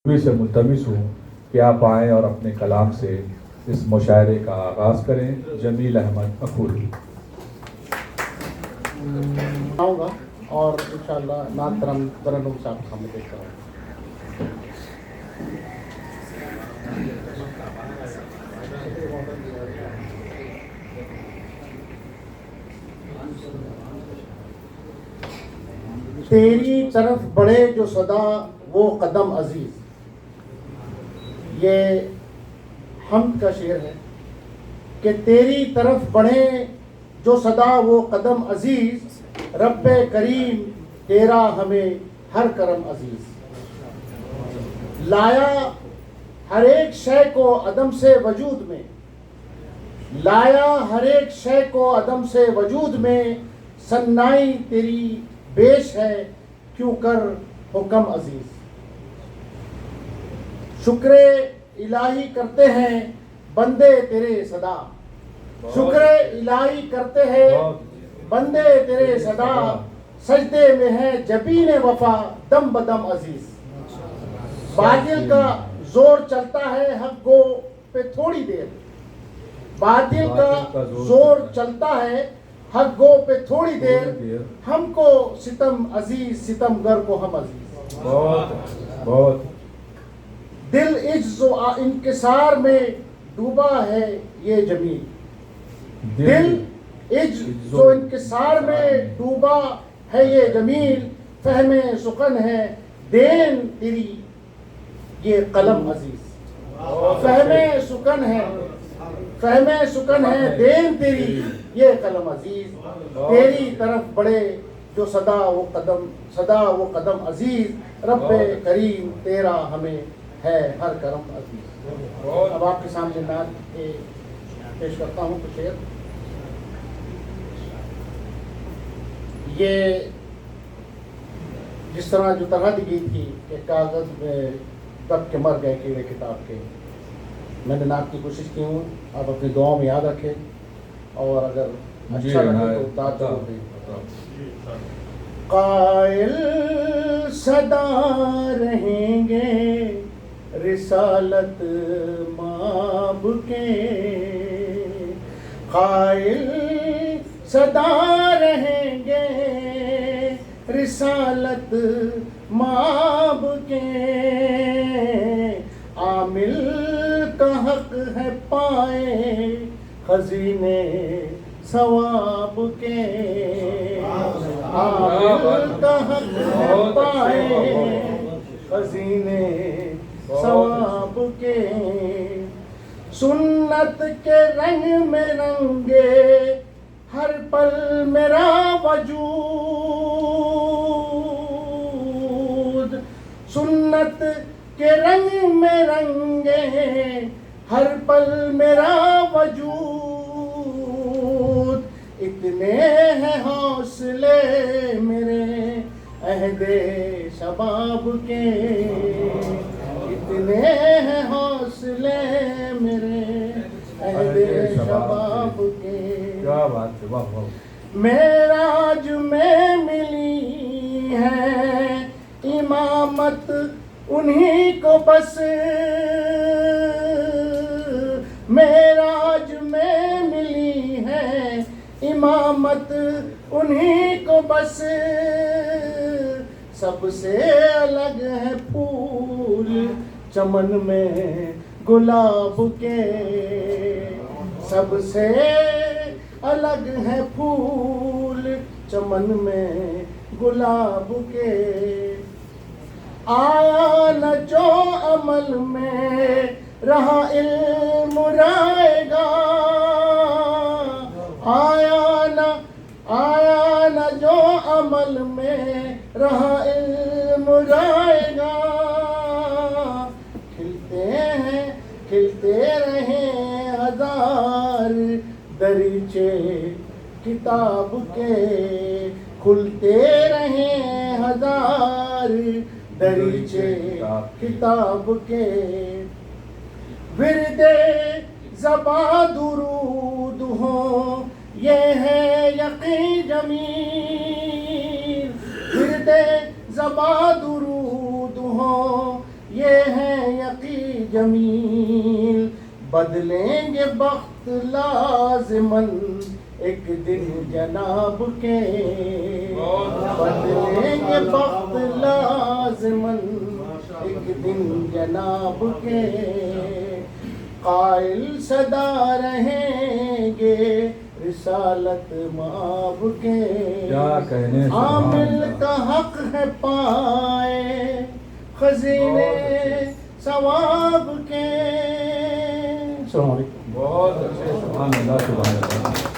بھی سے ملتمس ہوں کہ آپ آئیں اور اپنے کلام سے اس مشاعرے کا آغاز کریں۔ جمیل احمد اخور آؤں گا اور انشاءاللہ نعت ترنم صاحب کے سامنے پیش کروں گا۔ تیری طرف بڑھے جو صدا وہ قدم عزیز، یہ حمد کا شعر ہے کہ تیری طرف بڑھے جو صدا وہ قدم عزیز، رب کریم تیرا ہمیں ہر کرم عزیز۔ لایا ہر ایک شے کو عدم سے وجود میں، لایا ہر ایک شے کو عدم سے وجود میں، صنائی تیری بیش ہے کیوں کر حکم عزیز۔ شکر الہی کرتے ہیں بندے تیرے صدا، شکر الہی کرتے ہیں بندے تیرے صدا، سجدے میں ہے جبین وفا دم بدم عزیز۔ باطل کا زور چلتا ہے حق گو پہ تھوڑی دیر، باطل کا زور چلتا ہے حق گو پہ تھوڑی دیر، ہم کو ستم عزیز ستم گر کو ہم عزیز۔ بہت دل عجز و انکسار میں ڈوبا ہے یہ جمیل، دل عجز و انکسار میں ڈوبا ہے یہ جمیل، فہم سخن ہے دین تیری یہ قلم عزیز۔ فہم سخن ہے، فہم سکن ہے دین تیری یہ قلم عزیز، تیری طرف بڑھے جو صدا وہ قدم عزیز، رب کریم تیرا ہمیں ہے ہر کرم عزیز۔ اب آپ کے سامنے نعت پیش کرتا ہوں کچھ شعر۔ یہ جس طرح جو طرح دی گئی تھی کہ کاغذ میں دب کے مر گئے کیڑے کتاب کے، میں نے نعت کی کوشش کی ہوں، آپ اپنی دعاؤں میں یاد رکھیں اور اگر اچھا لگے تو تعجب ہوگی۔ قائل صدا رہیں گے رسالت ماب کے، قائل صدا رہیں گے رسالت ماب کے، عامل کا حق ہے پائے خزینے ثواب کے، عامل کا حق ہے پائے خزینے ثواب کے، سنت کے رنگ میں رنگے ہر پل میرا وجود، سنت کے رنگ میں رنگے ہر پل میرا وجود، اتنے ہیں حوصلے میرے عہد شباب کے، اتنے ہیں حوصلے میرے عہد شباب کے۔ کیا بات ہے، واہ واہ۔ معراج میں ملی ہے امامت انہی کو بس، معراج میں ملی ہے امامت انہی کو بس، سب سے الگ ہے پھول چمن میں گلاب کے، سب سے الگ ہے پھول چمن میں گلاب کے، آیا نہ جو عمل میں رہا علم رائے گا، آیا نہ جو عمل میں رہا علم رائے گا، کھلتے رہیں ہزار دریچے کتاب کے، کھلتے رہیں ہزار دریچے کتاب کے، ورد زباں درود ہو یہ ہے یقین جمیل، ورد زباں درود ہو یہ ہے یقین جمیل. بدلیں گے بخت لازماً ایک دن جناب کے, بدلیں گے بخت لازماً ایک دن جناب کے. قائل صدا رہیں گے رسالت مآب کے, کیا کہنے سبحان عامل اللہ. کا حق ہے پائے خزینے ثواب کے. السلام علیکم. بہت اچھے, سبحان اللہ سبحان اللہ.